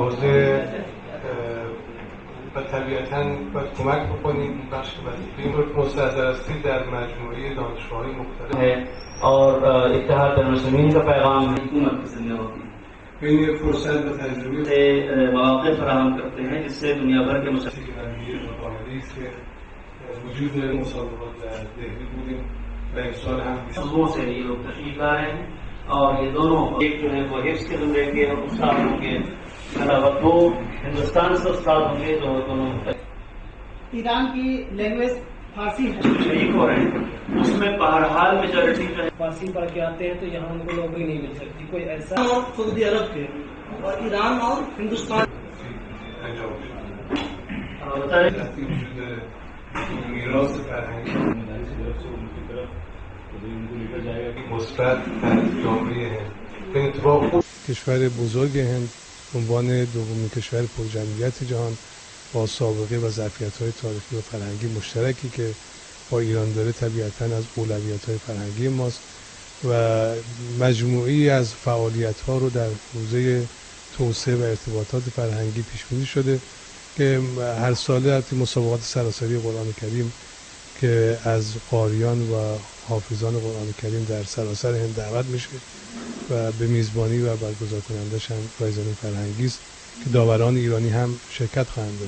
حوزه و طبیعتاً باید کمک بکنیم این بخش وظیفه این رو مستحضر هستید در مجموعه دانشگاه‌های مختلف اور اتحاد المسلمین کا پیغام حکومت کی ذمہ ہوتی ہے این فرصت و تجربه سے مواقع فراہم کرتے ہیں جس سے دنیا بھر کے مسائل که وجود مسابقات در دهلی بودیم و امسال هم صوبوں سے یہ لوگ تشریف لا رہے ہیں اور یہ دونوں ایک جو ہے وہ حفظ کے زمرے کے استاد ہوں گے علاوہ دو ہندوستان سے استاد ہوں گے جو دونوں ایران کی لینگویج فارسی ہے شریک ہو رہے ہیں اس میں بہرحال میجورٹی جو ہے فارسی پڑھ کے آتے ہیں تو یہاں ان کو نوکری نہیں مل سکتی کوئی ایسا اور سعودی عرب کے اور ایران اور ہندوستان میراث فرهنگی مثبت در جامعه هند. کشور بزرگ هند به عنوان دومین کشور پرجمعیت جهان با سابقه و ظرفیت‌های تاریخی و فرهنگی مشترکی که با ایران داره طبیعتاً از اولویت‌های فرهنگی ماست و مجموعی از فعالیت‌ها رو در حوزه توسعه و ارتباطات فرهنگی پیش‌بینی شده که هر ساله البته مسابقات سراسری قرآن کریم که از قاریان و حافظان قرآن کریم در سراسر هند دعوت میشه و به میزبانی و برگزار کنندش هم رایزنی فرهنگی است که داوران ایرانی هم شرکت خواهند داشت.